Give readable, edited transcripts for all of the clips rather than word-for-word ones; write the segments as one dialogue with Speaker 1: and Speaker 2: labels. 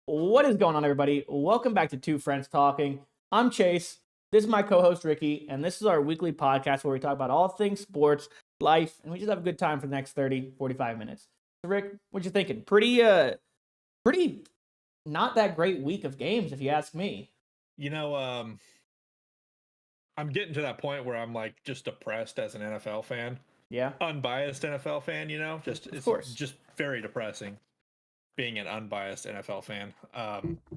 Speaker 1: What is going on, everybody? Welcome back to Two Friends Talking. I'm Chase. This is my co-host, Ricky, and this is our weekly podcast where we talk about all things sports, life, and we just have a good time for the next 30, 45 minutes. So, Rick, what you thinking? Pretty not that great week of games, if you ask me.
Speaker 2: I'm getting to that point where I'm like just depressed as an NFL fan.
Speaker 1: Yeah.
Speaker 2: Unbiased NFL fan,
Speaker 1: Of course.
Speaker 2: Just very depressing being an unbiased NFL fan.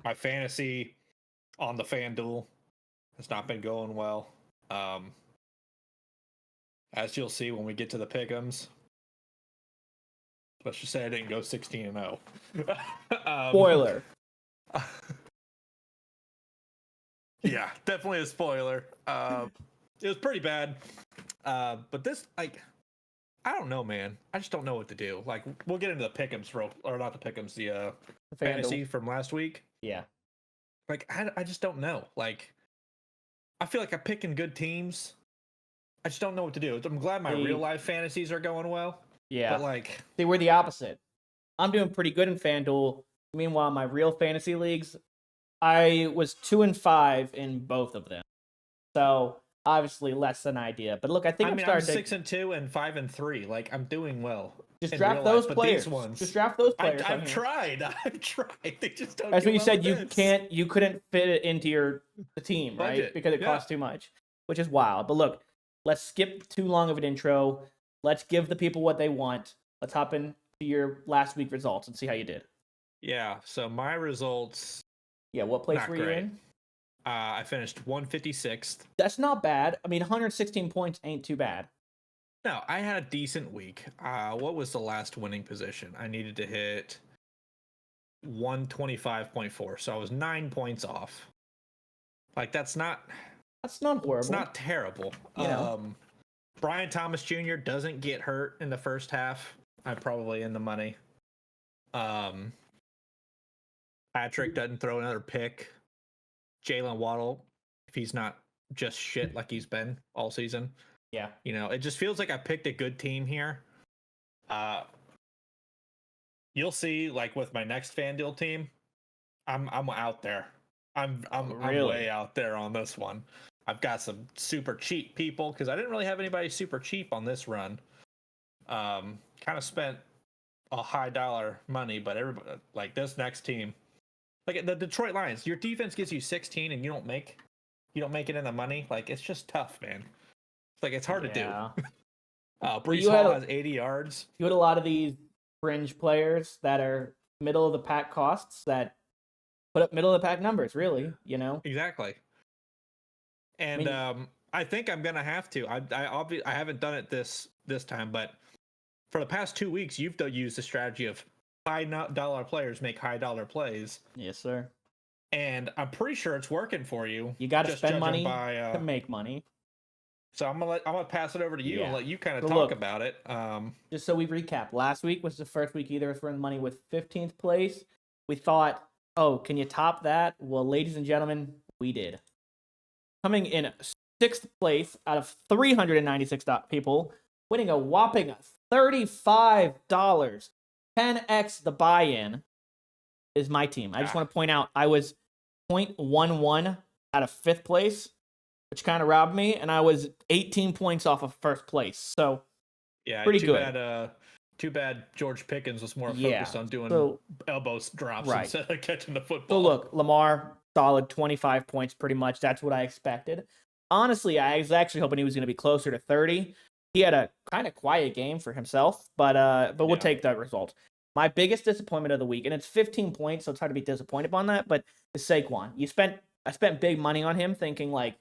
Speaker 2: My fantasy on the FanDuel has not been going well. As you'll see when we get to the pick'ems, let's just say I didn't go 16-0.
Speaker 1: Spoiler.
Speaker 2: Yeah, definitely a spoiler. It was pretty bad. But this, I don't know, man. I just don't know what to do. Like, we'll get into the pick'ems, or not the pick'ems, the fantasy from last week.
Speaker 1: Yeah.
Speaker 2: Like, I just don't know. Like, I feel like I'm picking good teams. I just don't know what to do. I'm glad my real life fantasies are going well.
Speaker 1: Yeah.
Speaker 2: But
Speaker 1: see, we're the opposite. I'm doing pretty good in FanDuel. Meanwhile, my real fantasy leagues, I was 2-5 in both of them. So obviously less than ideal. But look, I think
Speaker 2: I'm 6-2 and 5-3. Like, I'm doing well.
Speaker 1: Just draft those players.
Speaker 2: Just
Speaker 1: draft those players.
Speaker 2: I've tried. They just don't.
Speaker 1: That's what you said. You couldn't fit it into the team, right?
Speaker 2: Budget.
Speaker 1: Because it costs too much, which is wild. But look, let's skip too long of an intro. Let's give the people what they want. Let's hop into your last week results and see how you did.
Speaker 2: Yeah. So my results.
Speaker 1: Yeah. What place were you in?
Speaker 2: I finished 156th.
Speaker 1: That's not bad. I mean, 116 points ain't too bad.
Speaker 2: No, I had a decent week. What was the last winning position? I needed to hit 125.4, so I was 9 points off. Like, that's not
Speaker 1: horrible.
Speaker 2: It's not terrible. Brian Thomas Jr. doesn't get hurt in the first half. I'm probably in the money. Patrick doesn't throw another pick. Jalen Waddle, if he's not just shit like he's been all season.
Speaker 1: Yeah.
Speaker 2: It just feels like I picked a good team here. You'll see, like, with my next FanDuel team, I'm out there. I'm way out there on this one. I've got some super cheap people because I didn't really have anybody super cheap on this run. Kind of spent a high dollar money, but everybody, like, this next team, like the Detroit Lions, your defense gives you 16 and you don't make it in the money. Like, it's just tough, man. Like, it's hard to do. Breece Hall has 80 yards.
Speaker 1: You had a lot of these fringe players that are middle of the pack costs that put up middle of the pack numbers, really,
Speaker 2: Exactly. And I think I'm gonna have to. I haven't done it this time, but for the past 2 weeks, you've used the strategy of high dollar players make high dollar plays.
Speaker 1: Yes, sir.
Speaker 2: And I'm pretty sure it's working for you.
Speaker 1: You got to spend money to make money.
Speaker 2: So I'm gonna pass it over to you and let you kind of talk about it.
Speaker 1: Just so we recap, last week was the first week either of us were in the money with 15th place. We thought, oh, can you top that? Well, ladies and gentlemen, we did. Coming in 6th place out of 396 people, winning a whopping $35, 10x the buy-in, is my team. I just want to point out I was 0.11 out of 5th place, which kind of robbed me, and I was 18 points off of 1st place. So, pretty good.
Speaker 2: Too bad George Pickens was more focused on doing elbow drops instead of catching the football.
Speaker 1: So, look, Lamar, solid 25 points pretty much. That's what I expected. Honestly, I was actually hoping he was going to be closer to 30. He had a kind of quiet game for himself, but we'll take that result. My biggest disappointment of the week, and it's 15 points, so it's hard to be disappointed on that, but is Saquon. I spent big money on him thinking, like,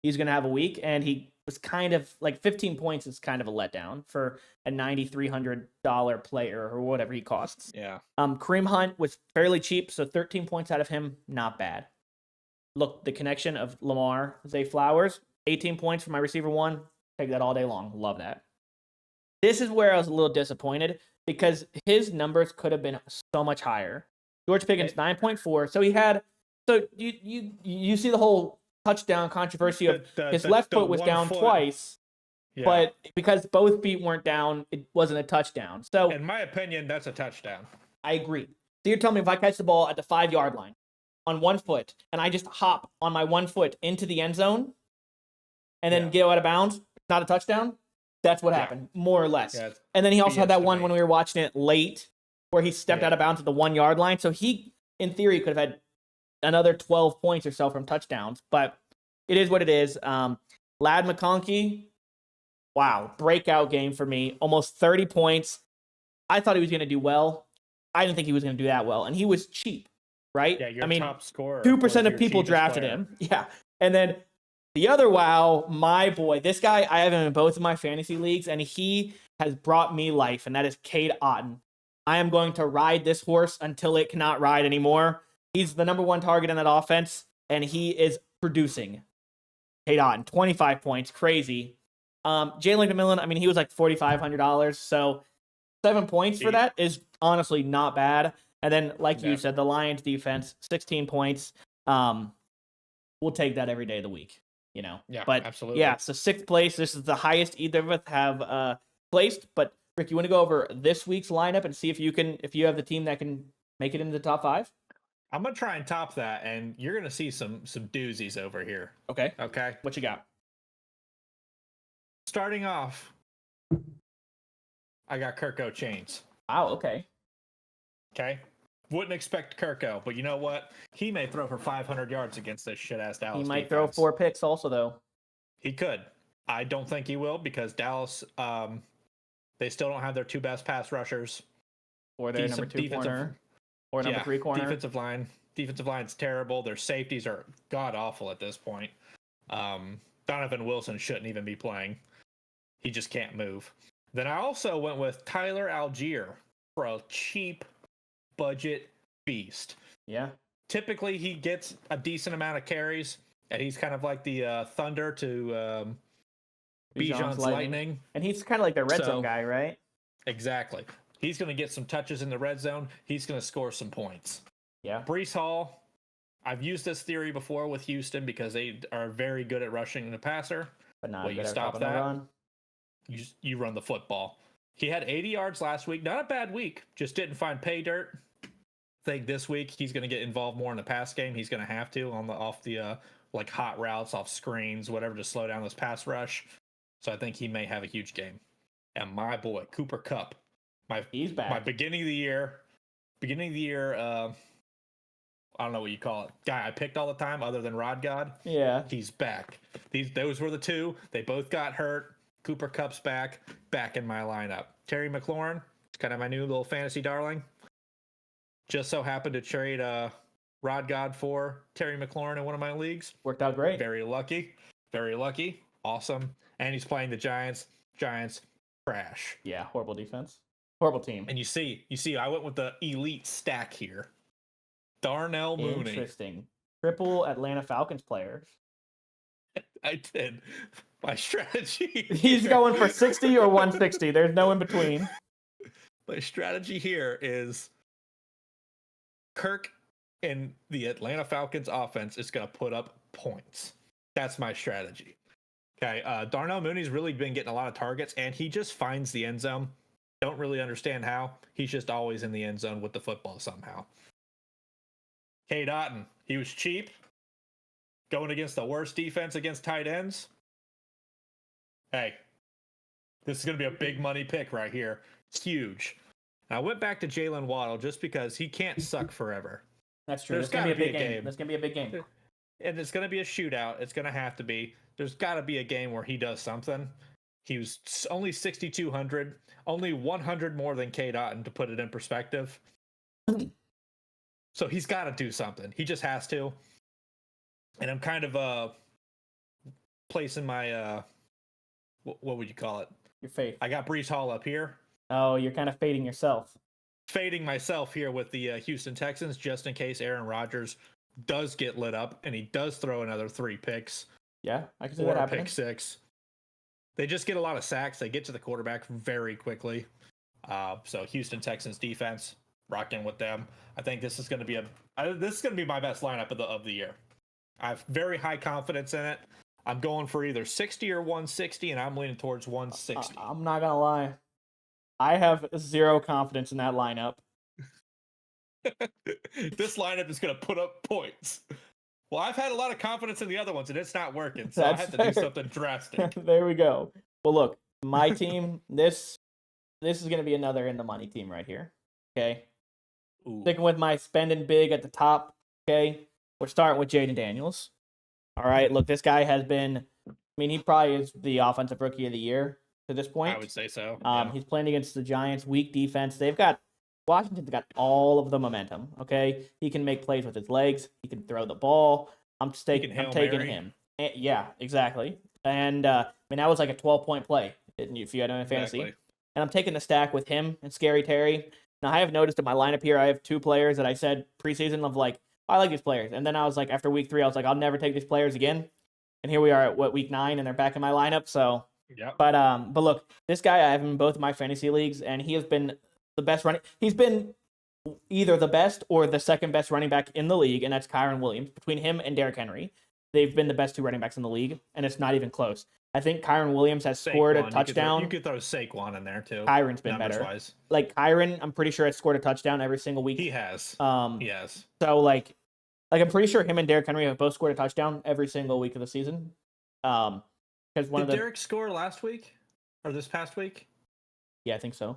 Speaker 1: he's going to have a week, and he was kind of, like, 15 points is kind of a letdown for a $9,300 player or whatever he costs.
Speaker 2: Yeah.
Speaker 1: Kareem Hunt was fairly cheap, so 13 points out of him, not bad. Look, the connection of Lamar, Zay Flowers, 18 points for my receiver one. Take that all day long. Love that. This is where I was a little disappointed because his numbers could have been so much higher. George Pickens, 9.4. So he had, you see the whole touchdown controversy of his left foot was down twice, but because both feet weren't down, it wasn't a touchdown. So
Speaker 2: in my opinion, that's a touchdown.
Speaker 1: I agree. So you're telling me if I catch the ball at the 5-yard line on 1 foot and I just hop on my 1 foot into the end zone and then get out of bounds, not a touchdown? That's what happened, more or less. Yeah, and then he also had that one when we were watching it late where he stepped out of bounds at the 1 yard line. So he, in theory, could have had another 12 points or so from touchdowns. But it is what it is. Lad McConkey, wow, breakout game for me. Almost 30 points. I thought he was going to do well. I didn't think he was going to do that well. And he was cheap, right?
Speaker 2: Yeah, your top scorer.
Speaker 1: 2% of people drafted him. Yeah. And then the other wow, my boy, this guy, I have him in both of my fantasy leagues, and he has brought me life, and that is Cade Otton. I am going to ride this horse until it cannot ride anymore. He's the number 1 target in that offense, and he is producing. Cade Otton, 25 points, crazy. Jalen McMillan, I mean, he was like $4,500, so 7 points for that is honestly not bad. And then, like you said, the Lions defense, 16 points. We'll take that every day of the week.
Speaker 2: Yeah,
Speaker 1: but
Speaker 2: absolutely.
Speaker 1: Yeah, so 6th place. This is the highest either of us have placed. But Rick, you want to go over this week's lineup and see if you have the team that can make it into the top 5?
Speaker 2: I'm gonna try and top that, and you're gonna see some doozies over here.
Speaker 1: Okay.
Speaker 2: Okay.
Speaker 1: What you got?
Speaker 2: Starting off, I got Kirko Chains.
Speaker 1: Wow. Okay.
Speaker 2: Okay. Wouldn't expect Kirko, but you know what? He may throw for 500 yards against this shit-ass Dallas
Speaker 1: He might
Speaker 2: defense.
Speaker 1: throw 4 picks also, though.
Speaker 2: He could. I don't think he will because Dallas, they still don't have their 2 best pass rushers.
Speaker 1: Or their number 2 corner. Or number 3 corner.
Speaker 2: Defensive line's terrible. Their safeties are god-awful at this point. Donovan Wilson shouldn't even be playing. He just can't move. Then I also went with Tyler Algier for a cheap budget beast.
Speaker 1: Yeah.
Speaker 2: Typically, he gets a decent amount of carries, and he's kind of like the Thunder to Bijan's Lightning.
Speaker 1: And he's kind of like the red zone guy, right?
Speaker 2: Exactly. He's going to get some touches in the red zone. He's going to score some points.
Speaker 1: Yeah.
Speaker 2: Breece Hall, I've used this theory before with Houston because they are very good at rushing the passer.
Speaker 1: But not
Speaker 2: you stop that. Run. You run the football. He had 80 yards last week. Not a bad week. Just didn't find pay dirt. I think this week he's going to get involved more in the pass game. He's going to have to off the like hot routes, off screens, whatever, to slow down this pass rush. So I think he may have a huge game. And my boy Cooper Kupp,
Speaker 1: he's back.
Speaker 2: My beginning of the year. I don't know what you call it. Guy I picked all the time, other than Rod God.
Speaker 1: Yeah,
Speaker 2: he's back. Those were the 2. They both got hurt. Cooper Kupp's back in my lineup. Terry McLaurin, it's kind of my new little fantasy darling. Just so happened to trade Rod God for Terry McLaurin in one of my leagues.
Speaker 1: Worked out great.
Speaker 2: Very lucky. Awesome. And he's playing the Giants. Giants, trash.
Speaker 1: Yeah, horrible defense. Horrible team.
Speaker 2: And you see, I went with the elite stack here. Darnell Mooney.
Speaker 1: Interesting. Triple Atlanta Falcons players.
Speaker 2: I did. My strategy.
Speaker 1: He's going for 60 or 160. There's no in between.
Speaker 2: My strategy here is Kirk in the Atlanta Falcons offense is going to put up points. That's my strategy. Okay. Darnell Mooney's really been getting a lot of targets, and he just finds the end zone. Don't really understand how. He's just always in the end zone with the football somehow. Cade Otton, he was cheap. Going against the worst defense against tight ends. Hey, this is going to be a big money pick right here. It's huge. And I went back to Jalen Waddle just because he can't suck forever.
Speaker 1: That's true. There's going to be a big game. There's going to be a big game.
Speaker 2: And it's going to be a shootout. It's going to have to be. There's got to be a game where he does something. He was only 6,200, only 100 more than Cade Otton, to put it in perspective. So he's got to do something. He just has to. And I'm kind of placing my what would you call it?
Speaker 1: Your faith.
Speaker 2: I got Breece Hall up here.
Speaker 1: Oh, you're kind of fading yourself.
Speaker 2: Fading myself here with the Houston Texans, just in case Aaron Rodgers does get lit up and he does throw another 3 picks.
Speaker 1: Yeah, I can see that happening.
Speaker 2: Pick 6. They just get a lot of sacks. They get to the quarterback very quickly. So Houston Texans defense, rocking with them. I think this is going to be my best lineup of the year. I have very high confidence in it. I'm going for either 60 or 160, and I'm leaning towards 160.
Speaker 1: I'm not going to lie. I have 0 confidence in that lineup.
Speaker 2: This lineup is going to put up points. Well, I've had a lot of confidence in the other ones, and it's not working, so I have to do something drastic.
Speaker 1: There we go. Well, look, my team, this is going to be another in the money team right here. Okay.
Speaker 2: Ooh.
Speaker 1: Sticking with my spending big at the top. Okay. We're starting with Jaden Daniels. All right. Look, this guy has been, he probably is the offensive rookie of the year to this point.
Speaker 2: I would say so.
Speaker 1: He's playing against the Giants, weak defense. Washington's got all of the momentum. Okay. He can make plays with his legs. He can throw the ball. I'm taking him. And, yeah, exactly. And that was like a 12-point play if you had him in fantasy.
Speaker 2: Exactly.
Speaker 1: And I'm taking the stack with him and Scary Terry. Now, I have noticed in my lineup here, I have 2 players that I said preseason of like, I like these players. And then I was like, after week 3, I was like, I'll never take these players again. And here we are at week 9, and they're back in my lineup. So,
Speaker 2: yeah.
Speaker 1: But look, this guy, I have him in both of my fantasy leagues, and he has been the best running. He's been either the best or the second best running back in the league, and that's Kyron Williams. Between him and Derrick Henry, they've been the best 2 running backs in the league, and it's not even close. I think Kyron Williams has scored a touchdown.
Speaker 2: You could throw Saquon in there too.
Speaker 1: Kyron's been better. Like Kyron, I'm pretty sure has scored a touchdown every single week.
Speaker 2: He has.
Speaker 1: He has. So like I'm pretty sure him and Derrick Henry have both scored a touchdown every single week of the season. Because
Speaker 2: did Derrick score last week or this past week?
Speaker 1: Yeah, I think so.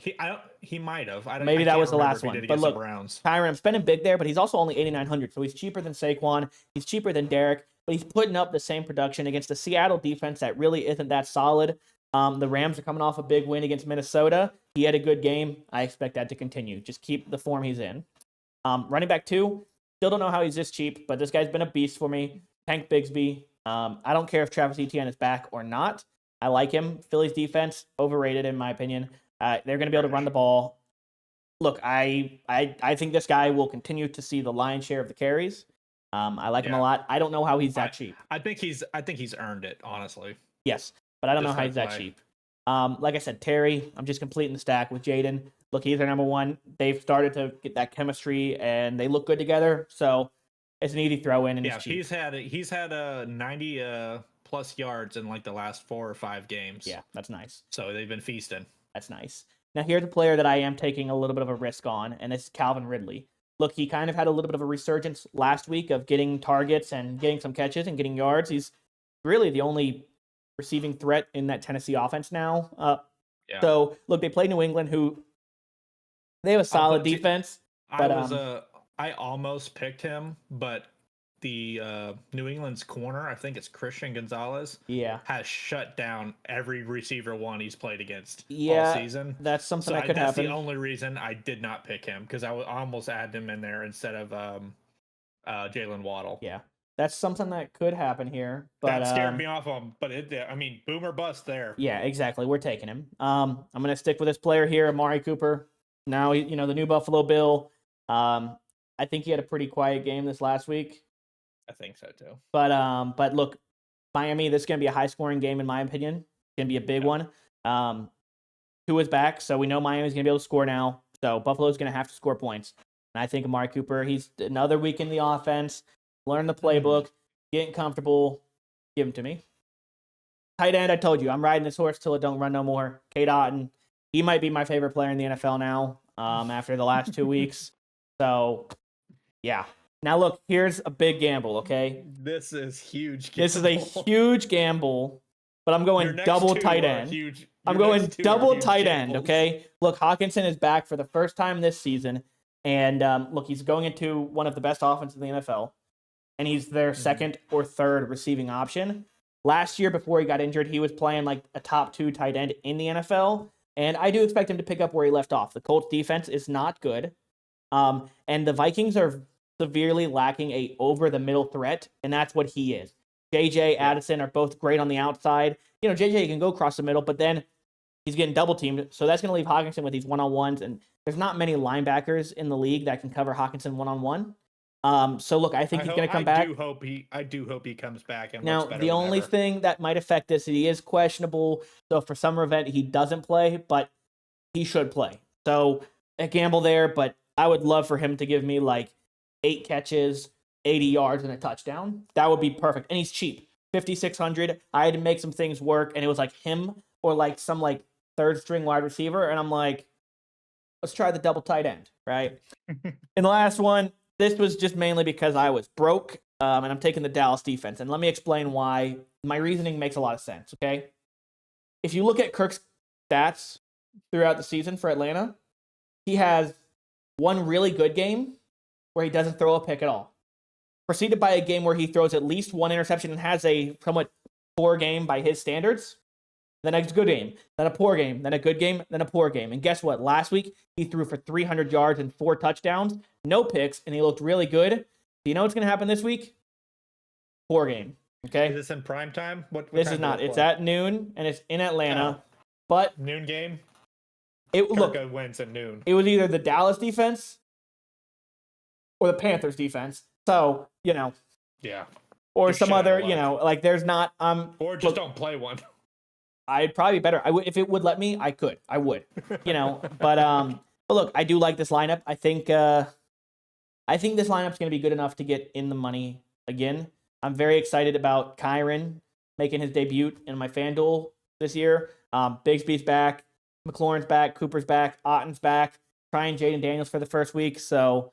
Speaker 2: He might have.
Speaker 1: Maybe that was the last one. But look, Kyron, I'm spending big there, but he's also only 8,900, so he's cheaper than Saquon. He's cheaper than Derrick, but he's putting up the same production against the Seattle defense that really isn't that solid. The Rams are coming off a big win against Minnesota. He had a good game. I expect that to continue. Just keep the form he's in. Running back 2, still don't know how he's this cheap, but this guy's been a beast for me. Tank Bigsby. I don't care if Travis Etienne is back or not. I like him. Philly's defense, overrated in my opinion. They're going to be able to run the ball. Look, I think this guy will continue to see the lion's share of the carries. I like him a lot. I don't know how he's that cheap.
Speaker 2: I think he's earned it, honestly.
Speaker 1: Yes, but I don't know how he's that cheap. Like I said, Terry, I'm just completing the stack with Jaden. Look, he's their number 1. They've started to get that chemistry, and they look good together. So it's an easy throw in, and it's cheap.
Speaker 2: He's had a 90 plus yards in like the last 4 or 5 games.
Speaker 1: Yeah, that's nice.
Speaker 2: So they've been feasting.
Speaker 1: That's nice. Now, here's a player that I am taking a little bit of a risk on, and it's Calvin Ridley. Look, he kind of had a little bit of a resurgence last week of getting targets and getting some catches and getting yards. He's really the only receiving threat in that Tennessee offense now. So, look, they play New England, who they have a solid defense. But
Speaker 2: I almost picked him, but the New England's corner, I think it's Christian Gonzalez, has shut down every receiver one he's played against all season.
Speaker 1: That's something that could happen.
Speaker 2: That's the only reason I did not pick him, because I almost add him in there instead of Jalen Waddle.
Speaker 1: Yeah, that's something that could happen here. But
Speaker 2: that scared me off him. But boom or bust there.
Speaker 1: Yeah, exactly. We're taking him. I'm going to stick with this player here, Amari Cooper. Now, the new Buffalo Bill. I think he had a pretty quiet game this last week.
Speaker 2: I think so too.
Speaker 1: But look, Miami, this is going to be a high-scoring game in my opinion. It's going to be a big one. Tua's back, so we know Miami's going to be able to score now. So Buffalo's going to have to score points. And I think Amari Cooper, he's another week in the offense, learn the playbook, getting comfortable, give him to me. Tight end, I told you, I'm riding this horse till it don't run no more. Cade Otton, he might be my favorite player in the NFL now after the last 2 weeks. So, yeah. Now, look, here's a big gamble, okay?
Speaker 2: This is huge.
Speaker 1: This is a huge gamble, but I'm going double tight end. I'm going double tight end, okay? Look, Hawkinson is back for the first time this season, and look, he's going into one of the best offenses in the NFL, and he's their second or third receiving option. Last year, before he got injured, he was playing like a top 2 tight end in the NFL, and I do expect him to pick up where he left off. The Colts defense is not good, and the Vikings are severely lacking a over-the-middle threat, and that's what he is. JJ, Addison are both great on the outside. JJ can go across the middle, but then he's getting double-teamed, so that's going to leave Hawkinson with these one-on-ones, and there's not many linebackers in the league that can cover Hawkinson one-on-one. So, look, I think he's going to come back.
Speaker 2: I do hope he comes back. And
Speaker 1: now, the only thing that might affect this, he is questionable, so for some event, he doesn't play, but he should play. So, a gamble there, but I would love for him to give me, 8 catches, 80 yards, and a touchdown. That would be perfect. And he's cheap. $5,600. I had to make some things work, and it was him or some third string wide receiver. And I'm like, let's try the double tight end, right? In the last one, this was just mainly because I was broke, and I'm taking the Dallas defense. And let me explain why. My reasoning makes a lot of sense, okay? If you look at Kirk's stats throughout the season for Atlanta, he has one really good game where he doesn't throw a pick at all, preceded by a game where he throws at least one interception and has a somewhat poor game by his standards, then a good game, then a poor game, then a good game, then a poor game. And guess what? Last week, he threw for 300 yards and 4 touchdowns, no picks, and he looked really good. Do you know what's going to happen this week? Poor game, okay?
Speaker 2: Is this in prime time? What
Speaker 1: This
Speaker 2: time
Speaker 1: is not.
Speaker 2: does it
Speaker 1: It's
Speaker 2: play?
Speaker 1: at noon, and it's in Atlanta.
Speaker 2: Oh.
Speaker 1: But
Speaker 2: Noon game?
Speaker 1: look,
Speaker 2: Kirk wins at noon.
Speaker 1: it was either the Dallas defense or the Panthers defense. So,
Speaker 2: Yeah.
Speaker 1: or
Speaker 2: You
Speaker 1: some
Speaker 2: shut
Speaker 1: other,
Speaker 2: out
Speaker 1: like there's not.
Speaker 2: Or just don't play one.
Speaker 1: I'd probably be better. I would if it would let me. I could. I would. But look, I do like this lineup. I think this lineup's going to be good enough to get in the money again. I'm very excited about Kyron making his debut in my FanDuel this year. Bigsby's back, McLaurin's back, Cooper's back, Otten's back. Trying Jaden Daniels for the first week, so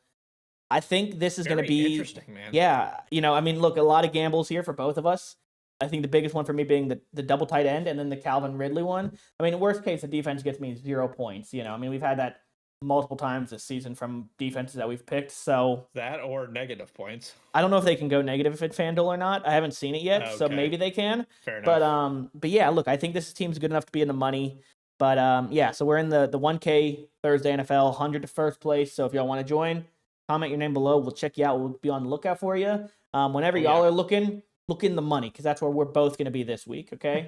Speaker 1: I think this is going to be
Speaker 2: interesting, man.
Speaker 1: Yeah, look, a lot of gambles here for both of us. I think the biggest one for me being the double tight end and then the Calvin Ridley one. Worst case, the defense gets me 0 points. We've had that multiple times this season from defenses that we've picked. So
Speaker 2: that or negative points.
Speaker 1: I don't know if they can go negative at FanDuel or not. I haven't seen it yet, so maybe they can.
Speaker 2: Fair enough.
Speaker 1: But yeah, look, I think this team's good enough to be in the money. But yeah, so we're in the 1K Thursday NFL, 100 to first place. So if y'all want to join, comment your name below. We'll check you out. We'll be on the lookout for you. Whenever y'all are looking, look in the money because that's where we're both going to be this week, okay?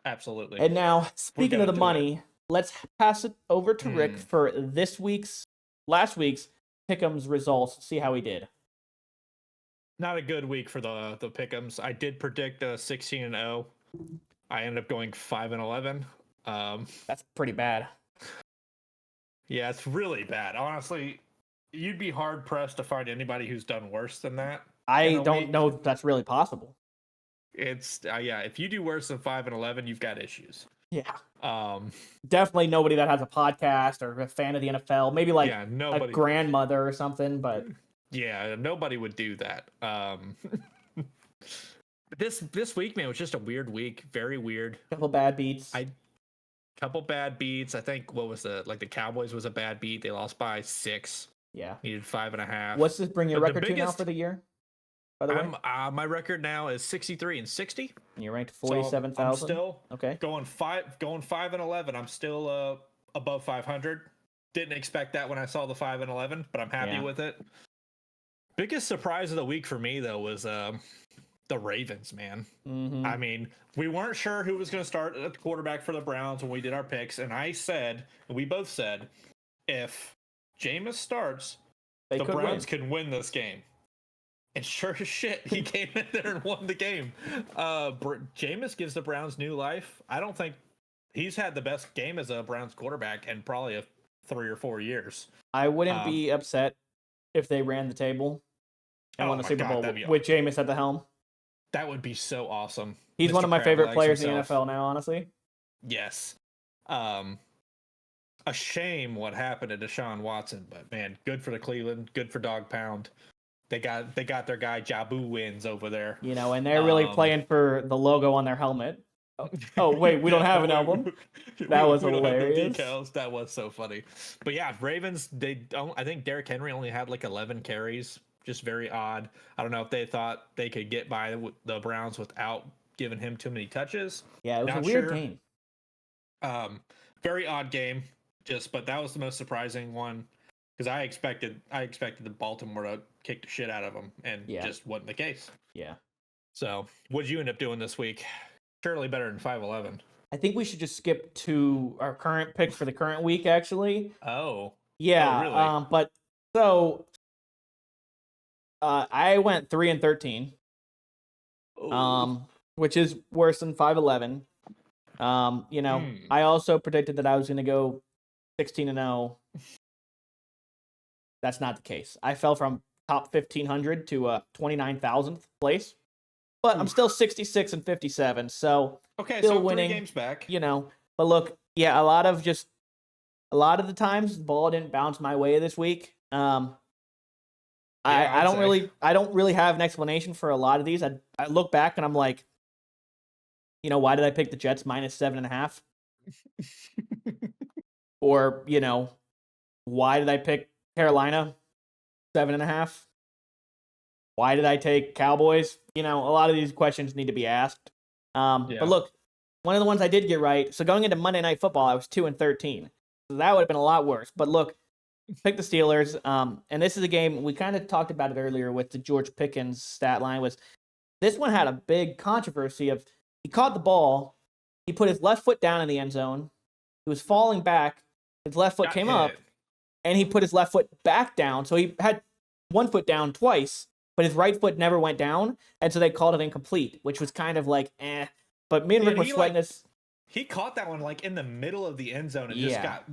Speaker 2: Absolutely.
Speaker 1: And now, speaking of the money, let's pass it over to Rick for last week's Pick'ems results. See how he did.
Speaker 2: Not a good week for the Pick'ems. I did predict 16-0. I ended up going 5-11.
Speaker 1: That's pretty bad.
Speaker 2: Yeah, it's really bad. Honestly, you'd be hard pressed to find anybody who's done worse than that.
Speaker 1: I don't know if that's really possible.
Speaker 2: It's yeah. If you do worse than 5-11, you've got issues.
Speaker 1: Yeah. Definitely nobody that has a podcast or a fan of the NFL. Maybe like a grandmother or something. But
Speaker 2: yeah, nobody would do that. This week, man, was just a weird week. Very weird.
Speaker 1: Couple bad beats.
Speaker 2: Couple bad beats. I think the Cowboys was a bad beat. They lost by 6. Yeah. Needed 5.5.
Speaker 1: What's this bring your record to now for the year? By the way,
Speaker 2: my record now is 63-60.
Speaker 1: And you're ranked 47,000.
Speaker 2: So I'm still
Speaker 1: okay.
Speaker 2: Going 5-11. I'm still above 500. Didn't expect that when I saw the 5-11, but I'm happy with it. Biggest surprise of the week for me though was the Ravens, man.
Speaker 1: Mm-hmm.
Speaker 2: We weren't sure who was going to start at the quarterback for the Browns when we did our picks, and we both said, if Jameis starts, the Browns can win this game. And sure as shit, he came in there and won the game. Jameis gives the Browns new life. I don't think he's had the best game as a Browns quarterback in probably 3 or 4 years.
Speaker 1: I wouldn't be upset if they ran the table and won the Super Bowl with Jameis at the helm.
Speaker 2: That would be so awesome.
Speaker 1: He's one of my favorite players in the NFL now, honestly.
Speaker 2: Yes. A shame what happened to Deshaun Watson, but man, good for the Cleveland, good for Dog Pound. They got their guy Jabu wins over there.
Speaker 1: And they're really playing for the logo on their helmet. Oh wait, we don't have an album. That was hilarious.
Speaker 2: Decals. That was so funny. But yeah, Ravens. I think Derrick Henry only had like 11 carries. Just very odd. I don't know if they thought they could get by the Browns without giving him too many touches.
Speaker 1: Yeah, it was a weird game.
Speaker 2: Very odd game. But that was the most surprising one because I expected the Baltimore to kick the shit out of them, and just wasn't the case.
Speaker 1: Yeah.
Speaker 2: So, what did you end up doing this week? Surely better than 5-11.
Speaker 1: I think we should just skip to our current picks for the current week. Actually.
Speaker 2: Oh.
Speaker 1: Yeah.
Speaker 2: Oh, really?
Speaker 1: I went 3-13. Which is worse than 5-11. I also predicted that I was going to go 16-0. That's not the case. I fell from top 1,500 to 29,000th place, but I'm still 66-57. So
Speaker 2: okay,
Speaker 1: still
Speaker 2: so
Speaker 1: winning.
Speaker 2: 3 games back.
Speaker 1: But look, a lot of just A lot of the times, the ball didn't bounce my way this week.
Speaker 2: Yeah,
Speaker 1: I don't
Speaker 2: say.
Speaker 1: I don't really have an explanation for a lot of these. I look back and I'm like, why did I pick the Jets minus 7.5? Or, why did I pick Carolina 7.5? Why did I take Cowboys? A lot of these questions need to be asked. But look, one of the ones I did get right. So going into Monday Night Football, I was 2-13. So that would have been a lot worse. But look, pick the Steelers. And this is a game we kind of talked about it earlier with the George Pickens stat line. Was this one had a big controversy of he caught the ball, he put his left foot down in the end zone, he was falling back, his left foot came up, and he put his left foot back down. So he had one foot down twice, but his right foot never went down, and so they called it incomplete, which was kind of like, eh. But me and Rick were sweating this.
Speaker 2: He caught that one like in the middle of the end zone and just got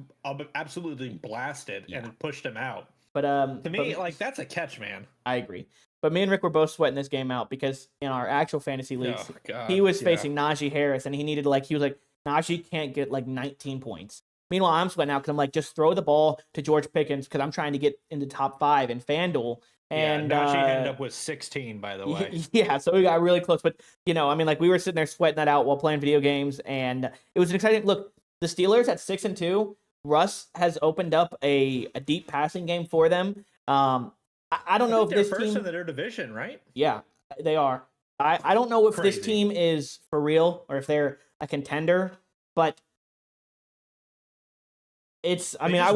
Speaker 2: absolutely blasted and it pushed him out.
Speaker 1: But
Speaker 2: to me, that's a catch, man.
Speaker 1: I agree. But me and Rick were both sweating this game out because in our actual fantasy leagues, he was facing Najee Harris, and he needed Najee can't get 19 points. Meanwhile, I'm sweating out because I'm like, just throw the ball to George Pickens because I'm trying to get into top 5 in FanDuel. And
Speaker 2: Najee ended up with 16, by the way.
Speaker 1: Yeah, so we got really close. But, we were sitting there sweating that out while playing video games. And it was an exciting look. The Steelers at 6-2, Russ has opened up a deep passing game for them. I don't know if this
Speaker 2: first
Speaker 1: team...
Speaker 2: in their division, right?
Speaker 1: Yeah, they are. I don't know if this team is for real or if they're a contender, but it's... I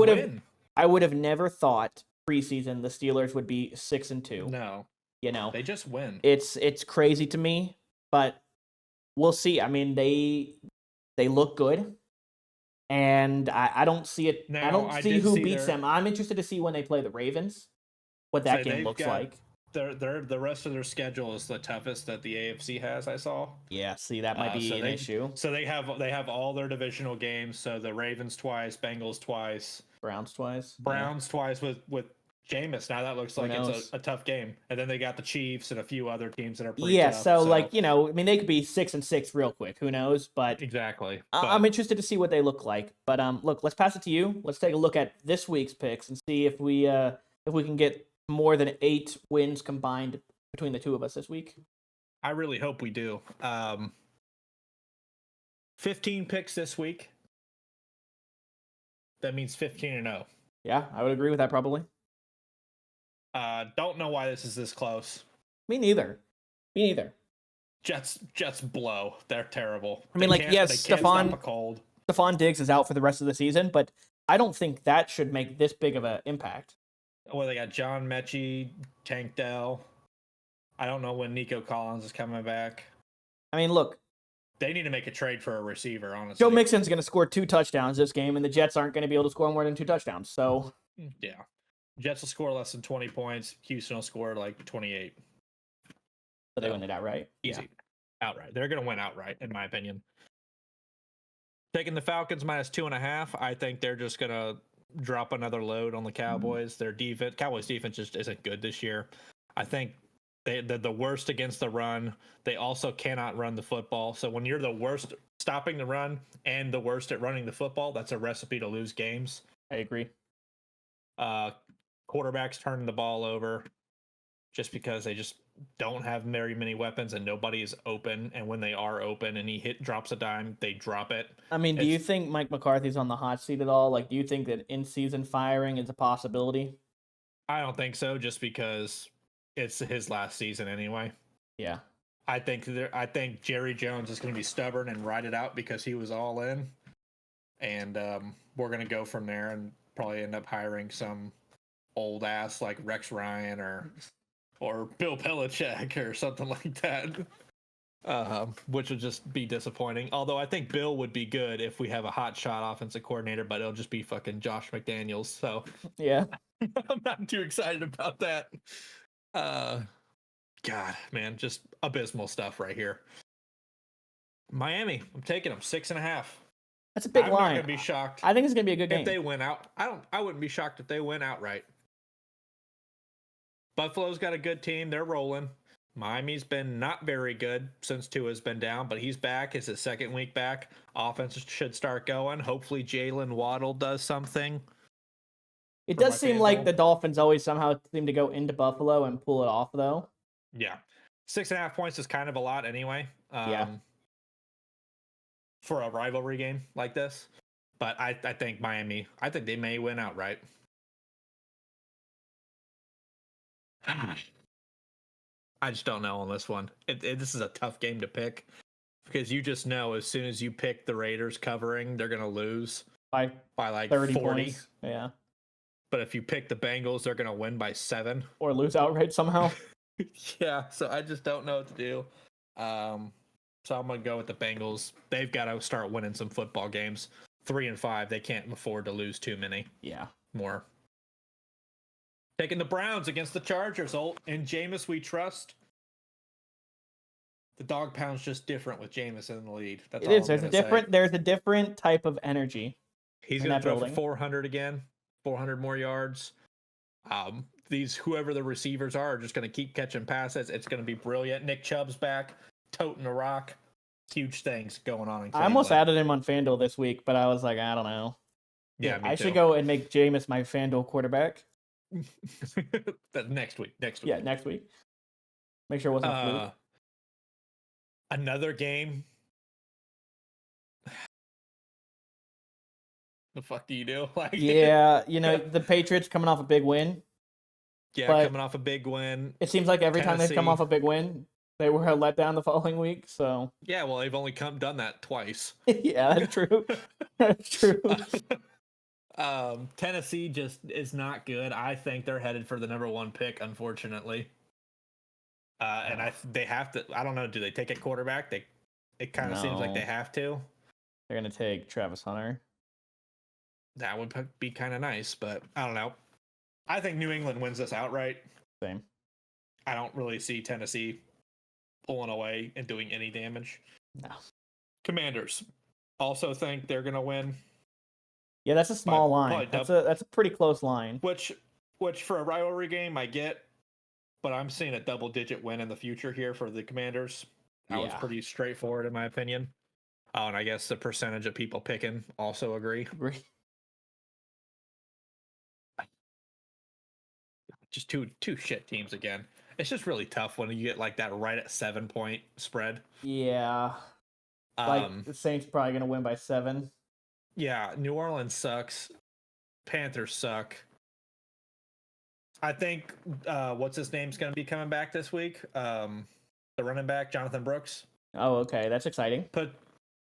Speaker 1: would have never thought preseason the Steelers would be 6-2.
Speaker 2: No. They just win.
Speaker 1: It's crazy to me, but we'll see. They look good, and I don't see it.
Speaker 2: Now,
Speaker 1: I don't see who beats them. I'm interested to see when they play the Ravens, what that game looks like.
Speaker 2: The rest of their schedule is the toughest that the AFC has. I saw.
Speaker 1: Yeah, see, that might be an issue.
Speaker 2: So they have all their divisional games. So the Ravens twice, Bengals twice,
Speaker 1: Browns twice
Speaker 2: twice with Jameis. Now that looks like it's a tough game. And then they got the Chiefs and a few other teams that are pretty tough.
Speaker 1: So they could be 6-6 real quick. Who knows? But
Speaker 2: exactly.
Speaker 1: I'm interested to see what they look like. But look, let's pass it to you. Let's take a look at this week's picks and see if we can get more than 8 wins combined between the two of us this week.
Speaker 2: I really hope we do. 15 picks this week. That means 15-0.
Speaker 1: Yeah, I would agree with that probably.
Speaker 2: Don't know why this is this close.
Speaker 1: Me neither.
Speaker 2: Jets blow. They're terrible.
Speaker 1: Stephon Diggs is out for the rest of the season, but I don't think that should make this big of an impact.
Speaker 2: Well, they got John Mechie, Tank Dell. I don't know when Nico Collins is coming back.
Speaker 1: Look.
Speaker 2: They need to make a trade for a receiver, honestly.
Speaker 1: Joe Mixon's going to score 2 touchdowns this game, and the Jets aren't going to be able to score more than 2 touchdowns. So,
Speaker 2: yeah. Jets will score less than 20 points. Houston will score 28.
Speaker 1: So they win it outright?
Speaker 2: Easy. Yeah. Outright. They're going to win outright, in my opinion. Taking the Falcons minus 2.5. I think they're just going to drop another load on the Cowboys. Their defense, Cowboys defense just isn't good this year. I think they're the worst against the run. They also cannot run the football. So when you're the worst stopping the run and the worst at running the football, that's a recipe to lose games.
Speaker 1: I agree.
Speaker 2: Quarterbacks turning the ball over just because they just don't have very many weapons and nobody is open. And when they are open and he drops a dime, they drop it.
Speaker 1: Do you think Mike McCarthy's on the hot seat at all? Do you think that in-season firing is a possibility?
Speaker 2: I don't think so, just because it's his last season anyway.
Speaker 1: Yeah.
Speaker 2: I think Jerry Jones is going to be stubborn and ride it out because he was all in. And we're going to go from there and probably end up hiring some old ass like Rex Ryan or Bill Belichick or something like that. Which would just be disappointing. Although I think Bill would be good if we have a hot shot offensive coordinator, but it'll just be fucking Josh McDaniels. So
Speaker 1: yeah,
Speaker 2: I'm not too excited about that. God, man, just abysmal stuff right here. Miami, I'm taking them 6.5.
Speaker 1: That's a big line. I'm
Speaker 2: not gonna be shocked.
Speaker 1: I think it's gonna be a good game
Speaker 2: if they win out. I wouldn't be shocked if they win outright. Buffalo's got a good team. They're rolling. Miami's been not very good since Tua's been down, but he's back. It's his second week back. Offense should start going. Hopefully Jalen Waddle does something.
Speaker 1: It does seem like the Dolphins always somehow seem to go into Buffalo and pull it off, though.
Speaker 2: Yeah. 6.5 points is kind of a lot anyway.
Speaker 1: Yeah.
Speaker 2: For a rivalry game like this. But I think Miami, I think they may win outright. I just don't know on this one. This is a tough game to pick because you just know as soon as you pick the Raiders covering, they're going to lose by like
Speaker 1: 30
Speaker 2: 40.
Speaker 1: Points. Yeah.
Speaker 2: But if you pick the Bengals, they're going to win by 7.
Speaker 1: Or lose outright somehow.
Speaker 2: Yeah, so I just don't know what to do. So I'm going to go with the Bengals. They've got to start winning some football games. 3-5, they can't afford to lose too many.
Speaker 1: Yeah.
Speaker 2: More. Taking the Browns against the Chargers. In Jameis we trust. The dog pound's just different with Jameis in the lead. That's all.
Speaker 1: There's a different type of energy.
Speaker 2: He's going to throw for 400 again. 400 more yards. Whoever the receivers are just going to keep catching passes. It's going to be brilliant. Nick Chubb's back, toting the rock. Huge things going on in Cleveland.
Speaker 1: I almost added him on FanDuel this week, but I was like, I don't know.
Speaker 2: Yeah,
Speaker 1: I should go and make Jameis my FanDuel quarterback.
Speaker 2: Next week.
Speaker 1: Yeah, next week. Make sure it wasn't a fluke.
Speaker 2: Another game. The fuck do you do?
Speaker 1: Yeah, the Patriots coming off a big win.
Speaker 2: Yeah, coming off a big win.
Speaker 1: It seems like every time they've come off a big win, they were let down the following week. So
Speaker 2: yeah, well, they've only done that twice.
Speaker 1: Yeah, that's true. That's true.
Speaker 2: Tennessee just is not good. I think they're headed for the number 1 pick, unfortunately. And they have to. I don't know. Do they take a quarterback? It kind of seems like they have to.
Speaker 1: They're gonna take Travis Hunter.
Speaker 2: That would be kind of nice, but I don't know. I think New England wins this outright.
Speaker 1: Same.
Speaker 2: I don't really see Tennessee pulling away and doing any damage.
Speaker 1: No.
Speaker 2: Commanders also think they're gonna win.
Speaker 1: Yeah, that's a small line. That's a pretty close line.
Speaker 2: Which for a rivalry game I get, but I'm seeing a double-digit win in the future here for the Commanders. That was pretty straightforward in my opinion. Oh, and I guess the percentage of people picking also agree. Just two shit teams again. It's just really tough when you get like that right at 7-point spread.
Speaker 1: Yeah. The Saints probably gonna win by 7.
Speaker 2: Yeah, New Orleans sucks. Panthers suck. I think what's his name's gonna be coming back this week. The running back, Jonathan Brooks.
Speaker 1: Oh, okay. That's exciting.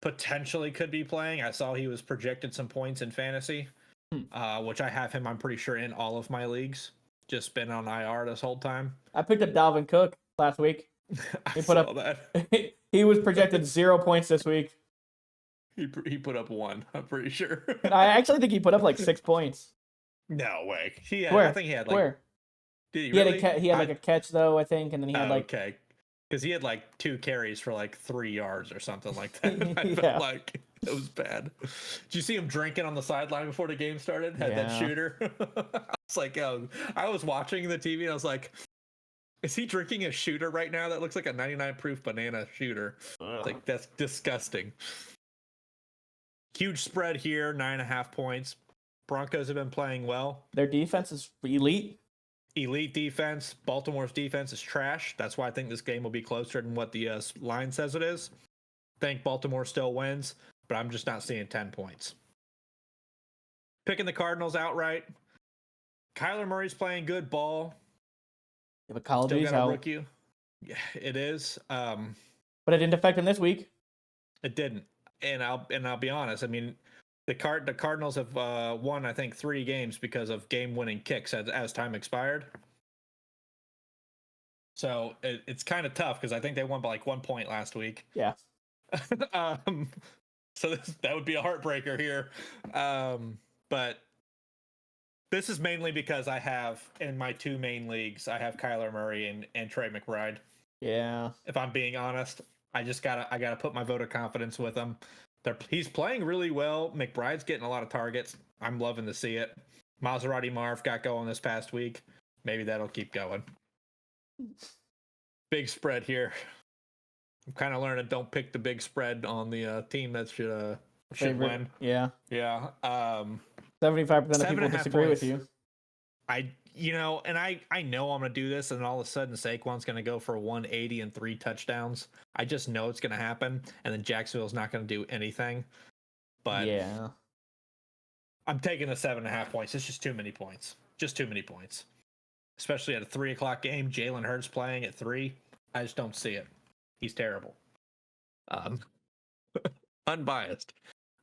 Speaker 2: Potentially could be playing. I saw he was projected some points in fantasy. Which I have him, I'm pretty sure, in all of my leagues. Just been on IR this whole time. I
Speaker 1: picked up Dalvin Cook last week.
Speaker 2: He saw that.
Speaker 1: He was projected 0 points this week.
Speaker 2: He put up 1, I'm pretty sure.
Speaker 1: I actually think he put up like 6 points.
Speaker 2: No way.
Speaker 1: Where?
Speaker 2: I think he had like.
Speaker 1: Where?
Speaker 2: Did he really?
Speaker 1: He had like a catch though, I think, and then he had
Speaker 2: okay. Because he had like 2 carries for like 3 yards or something like that. I felt like it was bad. Did you see him drinking on the sideline before the game started? Had that shooter. I was like, I was watching the TV and I was like, is he drinking a shooter right now? That looks like a 99 proof banana shooter. Like, that's disgusting. Huge spread here, 9.5 points. Broncos have been playing well.
Speaker 1: Their defense is elite.
Speaker 2: Elite defense. Baltimore's defense is trash. That's why I think this game will be closer than what the line says it is. I think Baltimore still wins, but I'm just not seeing 10 points. Picking the Cardinals outright. Kyler Murray's playing good ball.
Speaker 1: Yeah, but Kyle D's out.
Speaker 2: Yeah, it is.
Speaker 1: But it didn't affect him this week.
Speaker 2: It didn't. And I'll be honest. I mean, the Cardinals have won, I think, 3 games because of game-winning kicks as time expired. So it's kind of tough because I think they won by like 1 point last week.
Speaker 1: Yeah.
Speaker 2: So that would be a heartbreaker here. But this is mainly because I have, in my 2 main leagues, I have Kyler Murray and Trey McBride.
Speaker 1: Yeah.
Speaker 2: If I'm being honest, I gotta put my vote of confidence with him. He's playing really well. McBride's getting a lot of targets. I'm loving to see it. Maserati Marv got going this past week. Maybe that'll keep going. Big spread here. I'm kind of learning don't pick the big spread on the team that should win.
Speaker 1: Yeah.
Speaker 2: Yeah.
Speaker 1: 75% of people disagree with you.
Speaker 2: I know I'm gonna do this, and all of a sudden Saquon's gonna go for 180 and 3 touchdowns. I just know it's gonna happen, and then Jacksonville's not gonna do anything. But
Speaker 1: yeah,
Speaker 2: I'm taking the 7.5 points. It's just too many points. Just too many points. Especially at a 3:00 game. Jalen Hurts playing at 3. I just don't see it. He's terrible. Unbiased.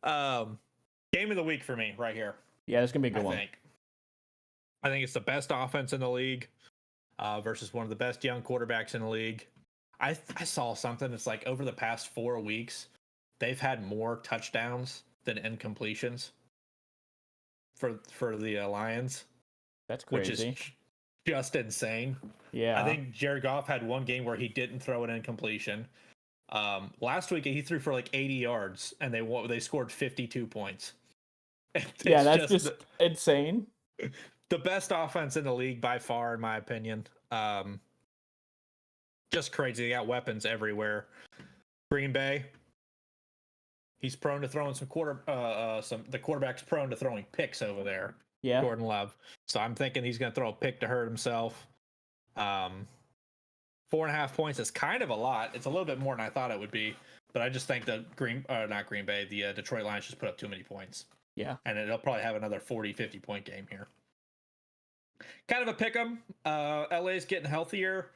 Speaker 2: Game of the week for me right here.
Speaker 1: Yeah, it's gonna be a good one.
Speaker 2: I think it's the best offense in the league versus one of the best young quarterbacks in the league. I saw something. It's like over the past 4 weeks, they've had more touchdowns than incompletions for the Lions.
Speaker 1: That's crazy.
Speaker 2: Which is just insane.
Speaker 1: Yeah.
Speaker 2: I think Jared Goff had one game where he didn't throw an incompletion. Last week he threw for like 80 yards and they scored 52 points.
Speaker 1: Yeah, that's just insane.
Speaker 2: The best offense in the league by far, in my opinion. Just crazy. They got weapons everywhere. Green Bay, he's prone to throwing the quarterback's prone to throwing picks over there.
Speaker 1: Yeah.
Speaker 2: Jordan Love. So I'm thinking he's going to throw a pick to hurt himself. 4.5 points is kind of a lot. It's a little bit more than I thought it would be, but I just think the Detroit Lions just put up too many points.
Speaker 1: Yeah.
Speaker 2: And it'll probably have another 40-50 point game here. Kind of a pick 'em. LA's getting healthier.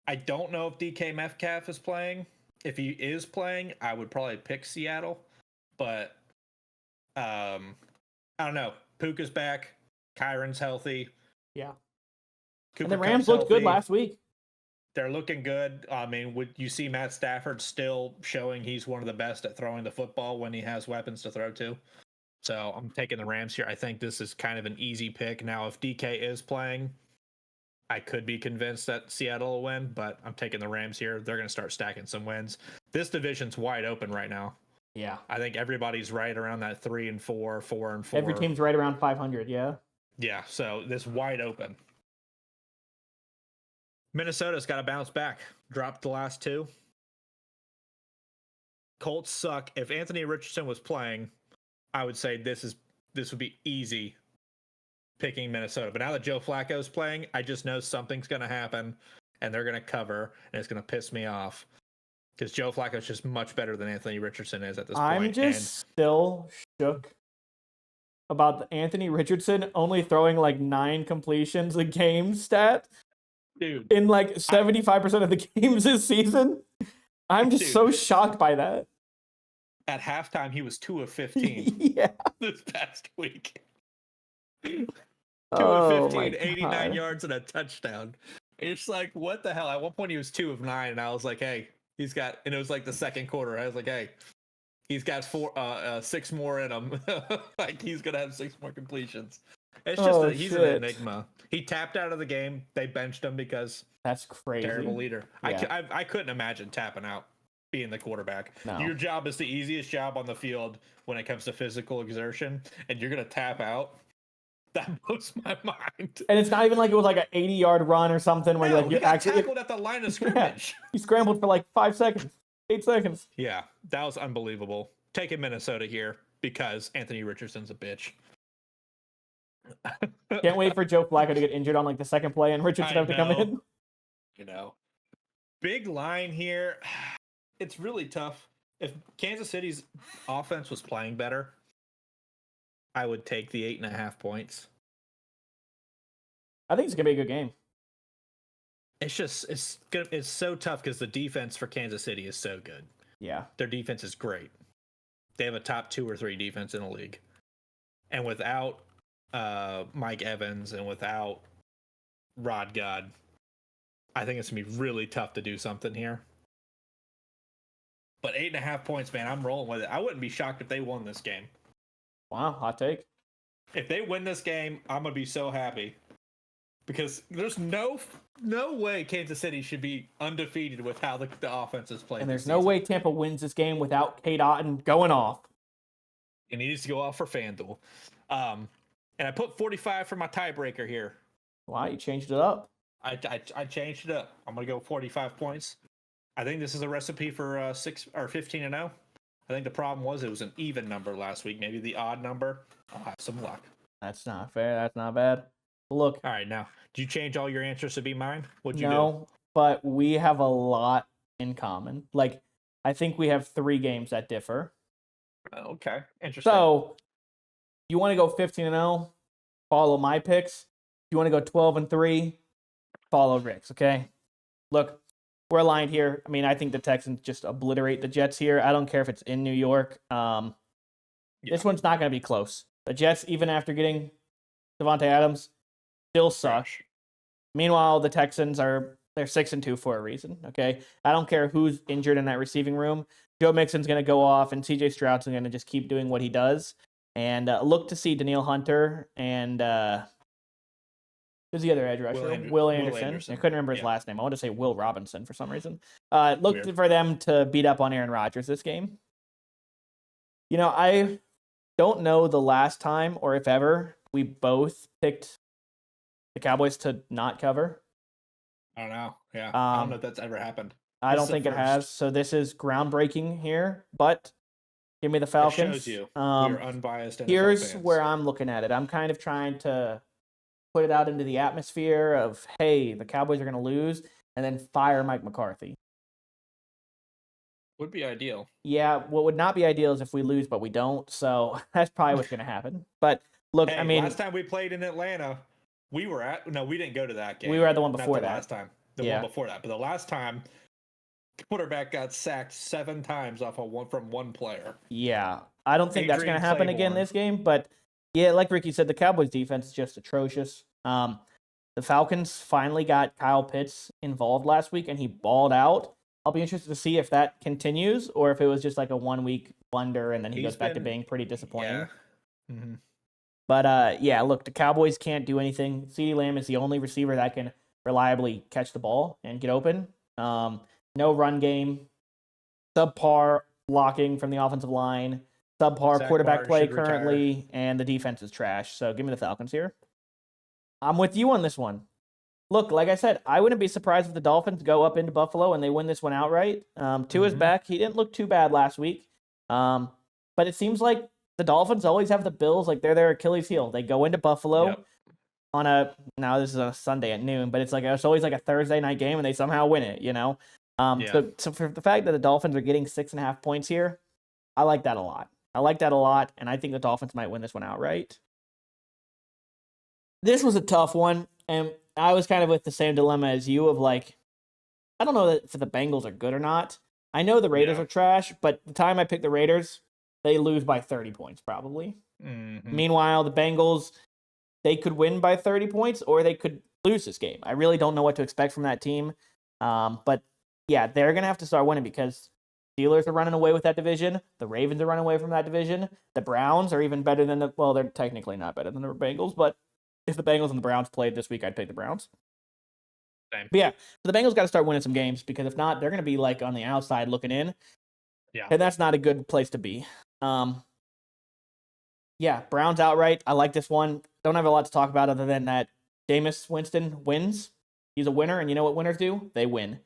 Speaker 2: I don't know if DK Metcalf is playing. If he is playing, I would probably pick Seattle, but I don't know. Puka's back. Kyron's healthy.
Speaker 1: Yeah.
Speaker 2: Cooper
Speaker 1: and the Rams looked good last week.
Speaker 2: They're looking good. I mean, would you see Matt Stafford still showing he's one of the best at throwing the football when he has weapons to throw to? So I'm taking the Rams here. I think this is kind of an easy pick. Now, if DK is playing, I could be convinced that Seattle will win, but I'm taking the Rams here. They're going to start stacking some wins. This division's wide open right now.
Speaker 1: Yeah.
Speaker 2: I think everybody's right around that 3-4, 4-4.
Speaker 1: Every team's right around 500, yeah.
Speaker 2: Yeah, so this wide open. Minnesota's got to bounce back. Dropped the last 2. Colts suck. If Anthony Richardson was playing, I would say this would be easy picking Minnesota. But now that Joe Flacco's playing, I just know something's going to happen, and they're going to cover, and it's going to piss me off. Because Joe Flacco's just much better than Anthony Richardson is at this point.
Speaker 1: I'm just still shook about the Anthony Richardson only throwing like 9 completions a game stat.
Speaker 2: Dude.
Speaker 1: In like 75% of the games this season. I'm just so shocked by that.
Speaker 2: At halftime, he was 2 of 15.
Speaker 1: Yeah.
Speaker 2: This past week. 2 of 15, 89 yards and a touchdown. It's like, what the hell? At one point, he was 2 of 9, and I was like, hey. And it was like the second quarter. I was like, hey, he's got 6 more in him. Like, he's going to have 6 more completions. It's just he's an enigma. He tapped out of the game. They benched him because
Speaker 1: that's crazy.
Speaker 2: Terrible leader.
Speaker 1: Yeah.
Speaker 2: I couldn't imagine tapping out being the quarterback.
Speaker 1: No.
Speaker 2: Your job is the easiest job on the field when it comes to physical exertion, and you're going to tap out. That blows my mind.
Speaker 1: And it's not even like it was like an 80-yard run or something where you actually
Speaker 2: tackled at the line of scrimmage.
Speaker 1: Yeah, he scrambled for like 5 seconds, 8 seconds.
Speaker 2: Yeah, that was unbelievable. Taking Minnesota here because Anthony Richardson's a bitch.
Speaker 1: Can't wait for Joe Flacco to get injured on like the second play and Richardson have to come in.
Speaker 2: Big line here. It's really tough. If Kansas City's offense was playing better, I would take the 8.5 points.
Speaker 1: I think it's gonna be a good game.
Speaker 2: It's so tough because the defense for Kansas City is so good.
Speaker 1: Yeah,
Speaker 2: their defense is great. They have a top 2 or 3 defense in the league, and without Mike Evans and without Rod God, I think it's gonna be really tough to do something here. But 8.5 points, man, I'm rolling with it. I wouldn't be shocked if they won this game.
Speaker 1: Wow, hot take.
Speaker 2: If they win this game, I'm gonna be so happy because there's no way Kansas City should be undefeated with how the offense is playing.
Speaker 1: And there's no way Tampa wins this game without Kate Otten going off.
Speaker 2: It needs to go off for FanDuel. And I put 45 for my tiebreaker here.
Speaker 1: Wow, you changed it up.
Speaker 2: I changed it up. I'm gonna go 45 points. I think this is a recipe for 15-0. I think the problem was it was an even number last week. Maybe the odd number. I'll have some luck.
Speaker 1: That's not fair. That's not bad. Look.
Speaker 2: All right, now, did you change all your answers to be mine? What'd you do?
Speaker 1: No, but we have a lot in common. Like, I think we have 3 games that differ.
Speaker 2: Okay, interesting.
Speaker 1: So, you want to go 15-0, follow my picks. If you want to go 12-3, follow Rick's, okay? Look, we're aligned here. I mean, I think the Texans just obliterate the Jets here. I don't care if it's in New York. This one's not going to be close. The Jets, even after getting Devontae Adams, still suck.
Speaker 2: Gosh.
Speaker 1: Meanwhile, the Texans they're 6-2 for a reason. Okay, I don't care who's injured in that receiving room. Joe Mixon's going to go off, and C.J. Stroud's going to just keep doing what he does. And look to see Danielle Hunter and who's the other edge rusher? Will Anderson. I couldn't remember his last name. I want to say Will Robinson for some reason. Look for them to beat up on Aaron Rodgers this game. You know, I don't know the last time or if ever we both picked the Cowboys to not cover.
Speaker 2: I don't know. Yeah, I don't know if that's ever happened.
Speaker 1: I don't think it has. So this is groundbreaking here, but give me the Falcons.
Speaker 2: It shows you we're unbiased.
Speaker 1: Here's
Speaker 2: fans.
Speaker 1: where I'm looking at it. I'm kind of trying to put it out into the atmosphere of, hey, the Cowboys are going to lose, and then fire Mike McCarthy.
Speaker 2: Would be ideal.
Speaker 1: Yeah, what would not be ideal is if we lose, but we don't. So that's probably what's going to happen. But look, I mean,
Speaker 2: last time we played in Atlanta, we didn't go to that game.
Speaker 1: We were at the one before
Speaker 2: Not the
Speaker 1: that.
Speaker 2: last time. The one before that. But the last time, the quarterback got sacked 7 times from one player.
Speaker 1: Yeah. I don't think that's going to happen again
Speaker 2: Claiborne.
Speaker 1: this game. But yeah, like Ricky said, the Cowboys defense is just atrocious. The Falcons finally got Kyle Pitts involved last week, and he balled out. I'll be interested to see if that continues or if it was just like a 1-week wonder and then he goes back to being pretty disappointing.
Speaker 2: Yeah. Mm-hmm.
Speaker 1: But yeah, look, the Cowboys can't do anything. CeeDee Lamb is the only receiver that can reliably catch the ball and get open. No run game, subpar blocking from the offensive line, subpar quarterback play currently, and the defense is trash. So give me the Falcons here. I'm with you on this one. Look, like I said, I wouldn't be surprised if the Dolphins go up into Buffalo and they win this one outright. Tua's back. He didn't look too bad last week. But it seems like the Dolphins always have the Bills, like they're their Achilles heel. They go into Buffalo on now this is a Sunday at noon, but it's always like a Thursday night game and they somehow win it, you know? So for the fact that the Dolphins are getting 6.5 points here, I like that a lot. And I think the Dolphins might win this one outright. This was a tough one, and I was kind of with the same dilemma as you of like, I don't know if the Bengals are good or not. I know the Raiders are trash, but the time I picked the Raiders, they lose by 30 points probably. Mm-hmm. Meanwhile, the Bengals, they could win by 30 points or they could lose this game. I really don't know what to expect from that team. But yeah, they're going to have to start winning because Steelers are running away with that division. The Ravens are running away from that division. The Browns are even better than they're technically not better than the Bengals, but if the Bengals and the Browns played this week, I'd pick the Browns.
Speaker 2: Same.
Speaker 1: But yeah, so the Bengals got to start winning some games because if not, they're going to be like on the outside looking in.
Speaker 2: Yeah.
Speaker 1: And that's not a good place to be. Yeah, Browns outright. I like this one. Don't have a lot to talk about other than that Jameis Winston wins. He's a winner, and you know what winners do? They win.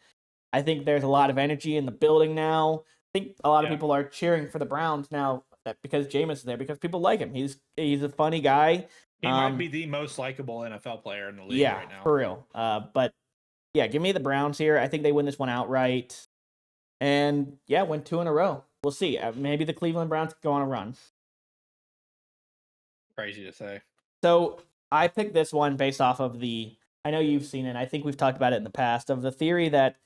Speaker 1: I think there's a lot of energy in the building now. I think a lot of people are cheering for the Browns now because Jameis is there, because people like him. He's a funny guy.
Speaker 2: He might be the most likable NFL player in the league right now.
Speaker 1: Yeah, for real. But yeah, give me the Browns here. I think they win this one outright. And yeah, win 2 in a row. We'll see. Maybe the Cleveland Browns go on a run.
Speaker 2: Crazy to say.
Speaker 1: So I picked this one based off of I know you've seen it. I think we've talked about it in the past, of the theory that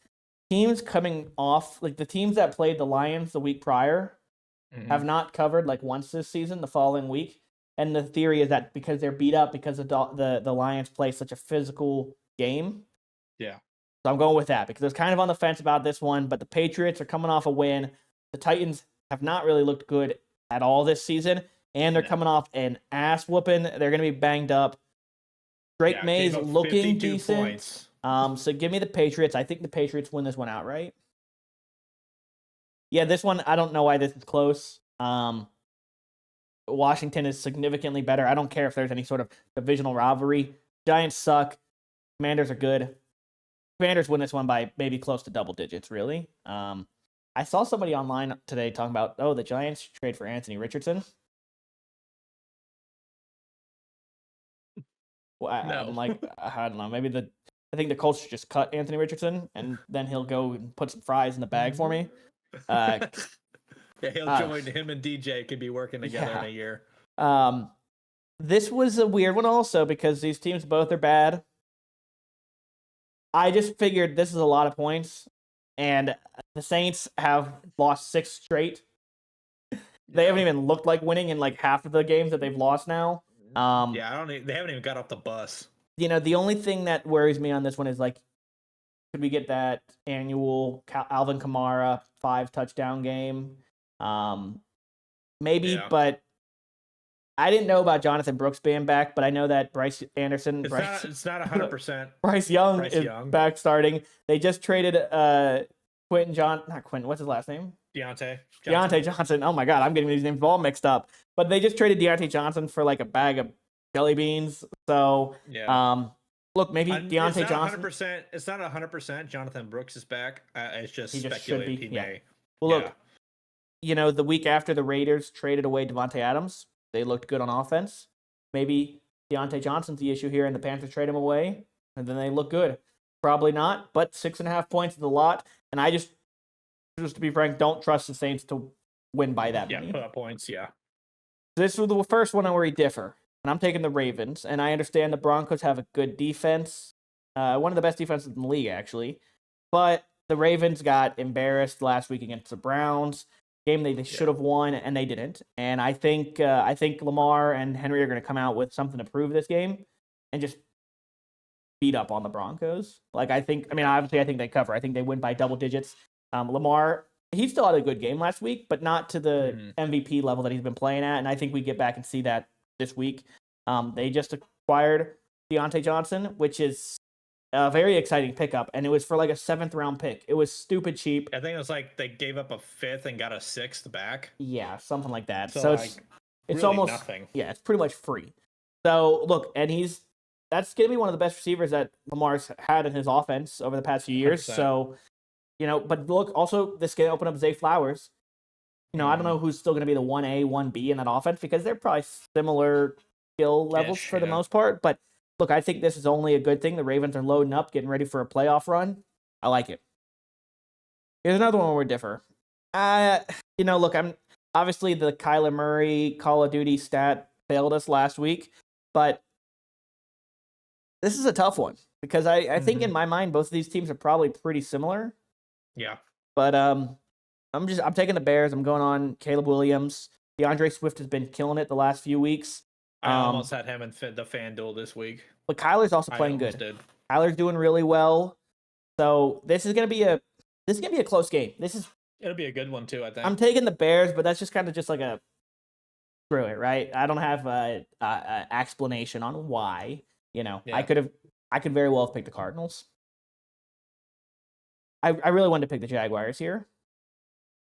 Speaker 1: teams coming off, like the teams that played the Lions the week prior, have not covered like once this season, the following week. And the theory is that because they're beat up because the Lions play such a physical game.
Speaker 2: Yeah.
Speaker 1: So I'm going with that because I was kind of on the fence about this one, but the Patriots are coming off a win. The Titans have not really looked good at all this season, and they're coming off an ass whooping. They're going to be banged up. Drake May's looking decent.
Speaker 2: Points.
Speaker 1: So give me the Patriots. I think the Patriots win this one outright. Yeah, this one, I don't know why this is close. Washington is significantly better. I don't care if there's any sort of divisional rivalry. Giants suck. Commanders are good. Commanders win this one by maybe close to double digits, really. I saw somebody online today talking about, the Giants trade for Anthony Richardson. Well, I'm like, I don't know. Maybe I think the Colts should just cut Anthony Richardson, and then he'll go and put some fries in the bag for me.
Speaker 2: Yeah, he'll join him and DJ could be working together in a year.
Speaker 1: This was a weird one also because these teams both are bad. I just figured this is a lot of points, and the Saints have lost 6 straight. They haven't even looked like winning in like half of the games that they've lost now.
Speaker 2: They haven't even got off the bus.
Speaker 1: The only thing that worries me on this one is like, could we get that annual Alvin Kamara 5 touchdown game? Maybe, but I didn't know about Jonathan Brooks being back, but I know that Bryce Anderson.
Speaker 2: It's not 100%.
Speaker 1: Bryce Young is back starting. They just traded not Quentin. What's his last name?
Speaker 2: Deontay
Speaker 1: Johnson. Oh my God, I'm getting these names all mixed up. But they just traded Deontay Johnson for like a bag of jelly beans. So look, maybe Deontay Johnson.
Speaker 2: It's not 100%. Jonathan Brooks is back. It's just speculated he may.
Speaker 1: Well, look, the week after the Raiders traded away Devontae Adams, they looked good on offense. Maybe Deontay Johnson's the issue here, and the Panthers trade him away, and then they look good. Probably not, but 6.5 points is a lot. And I just to be frank, don't trust the Saints to win by that many.
Speaker 2: Yeah, put up points, yeah.
Speaker 1: This was the first one where we differ, and I'm taking the Ravens. And I understand the Broncos have a good defense, one of the best defenses in the league, actually. But the Ravens got embarrassed last week against the Browns. Game they should have won, and they didn't. And I think Lamar and Henry are going to come out with something to prove this game and just beat up on the Broncos. Obviously I think they cover. I think they win by double digits. Lamar, he still had a good game last week, but not to the MVP level that he's been playing at. And I think we get back and see that this week. They just acquired Deontay Johnson, which is a very exciting pickup, and it was for like a 7th round pick. It was stupid cheap.
Speaker 2: I think it was like they gave up a 5th and got a 6th back.
Speaker 1: Yeah, something like that. So it's
Speaker 2: really
Speaker 1: almost
Speaker 2: nothing.
Speaker 1: Yeah, it's pretty much free. So look, and that's gonna be one of the best receivers that Lamar's had in his offense over the past few years. 100%. So, but look, also this can open up Zay Flowers. I don't know who's still gonna be the 1A, 1B in that offense because they're probably similar skill levels for the most part, but. Look, I think this is only a good thing. The Ravens are loading up, getting ready for a playoff run. I like it. Here's another one where we differ. Look, I'm obviously the Kyler Murray Call of Duty stat failed us last week, but this is a tough one because I think in my mind both of these teams are probably pretty similar.
Speaker 2: Yeah.
Speaker 1: But I'm taking the Bears. I'm going on Caleb Williams. DeAndre Swift has been killing it the last few weeks.
Speaker 2: I almost had him in the FanDuel this week.
Speaker 1: But Kyler's also playing good. Kyler's doing really well. So this is gonna be a close game.
Speaker 2: It'll be a good one too, I think.
Speaker 1: I'm taking the Bears, but that's just kind of just like a screw it, right? I don't have a explanation on why. I could very well have picked the Cardinals. I really wanted to pick the Jaguars here,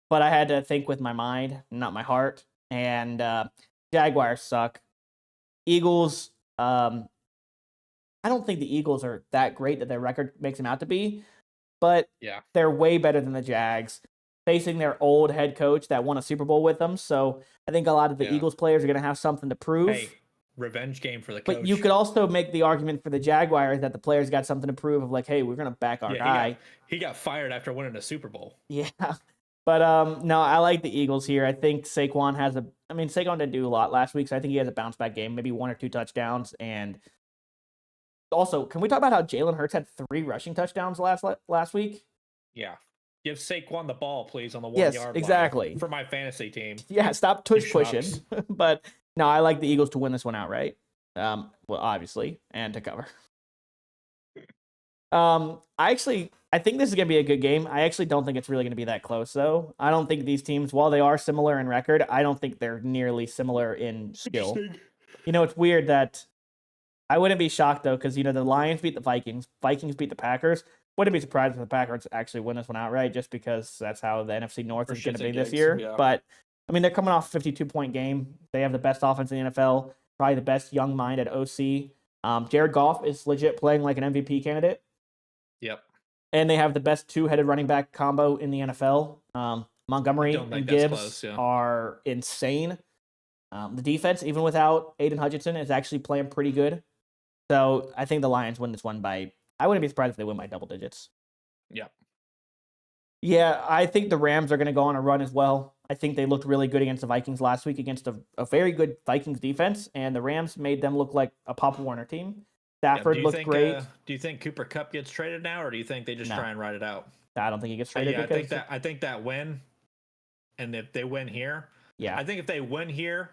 Speaker 1: but I had to think with my mind, not my heart. And Jaguars suck. Eagles, I don't think the Eagles are that great that their record makes them out to be, but they're way better than the Jags, facing their old head coach that won a Super Bowl with them. So I think a lot of the Eagles players are going to have something to prove.
Speaker 2: Hey, revenge game for the coach.
Speaker 1: But you could also make the argument for the Jaguars that the players got something to prove of like, hey, we're going to back our guy.
Speaker 2: He got fired after winning a Super Bowl.
Speaker 1: Yeah. But no, I like the Eagles here. I think Saquon Saquon didn't do a lot last week, so I think he has a bounce back game, maybe 1 or 2 touchdowns. And also, can we talk about how Jalen Hurts had 3 rushing touchdowns last week?
Speaker 2: Yeah. Give Saquon the ball, please, on the 1
Speaker 1: yard
Speaker 2: line.
Speaker 1: Exactly.
Speaker 2: For my fantasy team.
Speaker 1: Yeah, stop pushing. But no, I like the Eagles to win this one outright. Well, obviously, and to cover. I think this is going to be a good game. I actually don't think it's really going to be that close, though. I don't think these teams, while they are similar in record, I don't think they're nearly similar in skill. It's weird that I wouldn't be shocked, though, because, the Lions beat the Vikings. Vikings beat the Packers. Wouldn't be surprised if the Packers actually win this one outright, just because that's how the NFC North is going to be this year. Yeah. But, they're coming off a 52-point game. They have the best offense in the NFL, probably the best young mind at OC. Jared Goff is legit playing like an MVP candidate.
Speaker 2: Yep.
Speaker 1: And they have the best two-headed running back combo in the NFL. Montgomery and Gibbs are insane. The defense, even without Aiden Hutchinson, is actually playing pretty good. So I think the Lions win this one by, I wouldn't be surprised if they win by double digits.
Speaker 2: Yep.
Speaker 1: Yeah, I think the Rams are going to go on a run as well. I think they looked really good against the Vikings last week against a very good Vikings defense, and the Rams made them look like a Pop Warner team. Stafford looked great.
Speaker 2: Do you think Cooper Kupp gets traded now, or do you think they just try and ride it out?
Speaker 1: I don't think he gets traded.
Speaker 2: Yeah, I think that win, and if they win here, I think if they win here,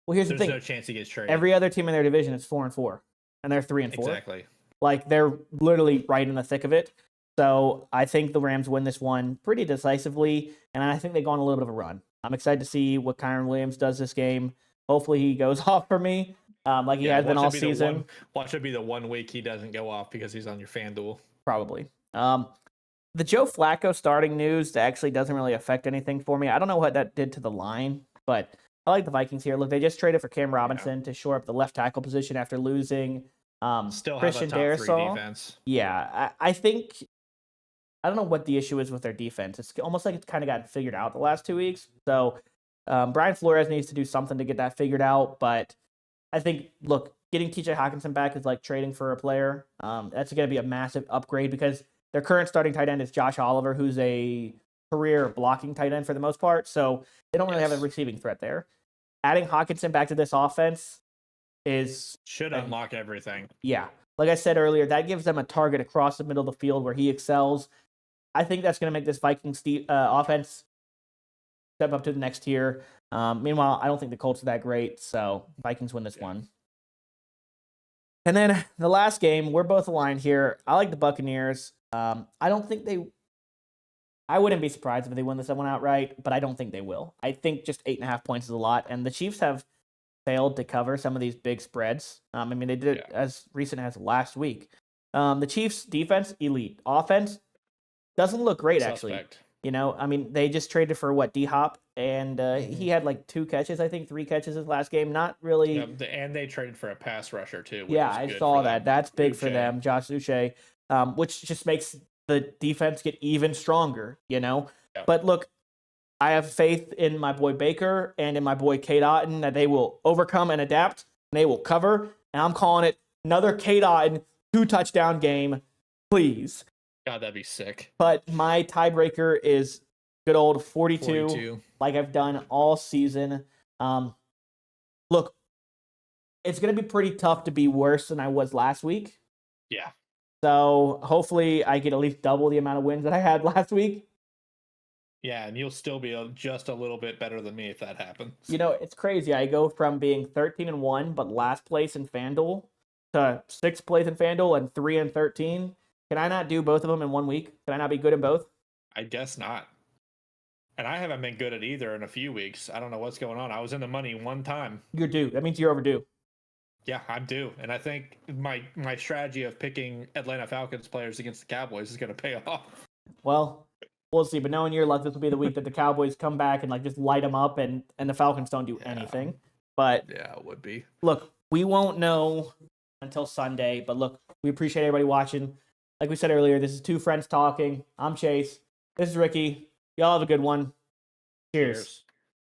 Speaker 1: well, here's the thing:
Speaker 2: there's no chance he gets traded.
Speaker 1: Every other team in their division is 4-4, and they're 3-4.
Speaker 2: Exactly.
Speaker 1: Like they're literally right in the thick of it. So I think the Rams win this one pretty decisively, and I think they go on a little bit of a run. I'm excited to see what Kyren Williams does this game. Hopefully he goes off for me. Like he has been all season.
Speaker 2: Watch it be the 1 week he doesn't go off because he's on your FanDuel.
Speaker 1: Probably. The Joe Flacco starting news actually doesn't really affect anything for me. I don't know what that did to the line, but I like the Vikings here. Look, they just traded for Cam Robinson to shore up the left tackle position after losing
Speaker 2: still
Speaker 1: Christian
Speaker 2: have a top 3 defense.
Speaker 1: Yeah, I think, I don't know what the issue is with their defense. It's almost like it's kind of gotten figured out the last 2 weeks. So Brian Flores needs to do something to get that figured out, but I think, look, getting TJ Hawkinson back is like trading for a player. That's going to be a massive upgrade because their current starting tight end is Josh Oliver, who's a career blocking tight end for the most part. So they don't really have a receiving threat there. Adding Hawkinson back to this offense
Speaker 2: should unlock everything.
Speaker 1: Yeah. Like I said earlier, that gives them a target across the middle of the field where he excels. I think that's going to make this Vikings offense step up to the next tier. Meanwhile, I don't think the Colts are that great, so Vikings win this one. And then the last game, we're both aligned here. I like the Buccaneers. I wouldn't be surprised if they win this one outright, but I don't think they will. I think just 8.5 points is a lot, and the Chiefs have failed to cover some of these big spreads. I mean, they did it as recent as last week. The Chiefs' defense, elite. Offense doesn't look great, actually. You know, I mean, they just traded for D-Hop, and he had like 2 catches, I think 3 catches his last game. Not really.
Speaker 2: Yeah, and they traded for a pass rusher too.
Speaker 1: Yeah, I saw that. That's big for them, Josh Uche, which just makes the defense get even stronger, you know. Yeah. But look, I have faith in my boy Baker and in my boy Cade Otton that they will overcome and adapt, and they will cover. And I'm calling it another Cade Otton 2-touchdown game, please.
Speaker 2: God, that'd be sick.
Speaker 1: But my tiebreaker is good old 42, like I've done all season. Look, it's going to be pretty tough to be worse than I was last week.
Speaker 2: Yeah.
Speaker 1: So hopefully I get at least double the amount of wins that I had last week.
Speaker 2: Yeah, and you'll still be just a little bit better than me if that happens.
Speaker 1: You know, it's crazy. I go from being 13-1, but last place in FanDuel, to 6th place in FanDuel and 3-13. Can I not do both of them in 1 week? Can I not be good in both?
Speaker 2: I guess not. And I haven't been good at either in a few weeks. I don't know what's going on. I was in the money one time.
Speaker 1: You're due. That means you're overdue.
Speaker 2: Yeah, I'm due. And I think my strategy of picking Atlanta Falcons players against the Cowboys is going to pay off.
Speaker 1: Well, we'll see. But knowing your luck, this will be the week that the Cowboys come back and like just light them up and the Falcons don't do anything. But
Speaker 2: yeah, it would be.
Speaker 1: Look, we won't know until Sunday. But look, we appreciate everybody watching. Like we said earlier, this is 2 friends talking. I'm Chase. This is Ricky. Y'all have a good one. Cheers.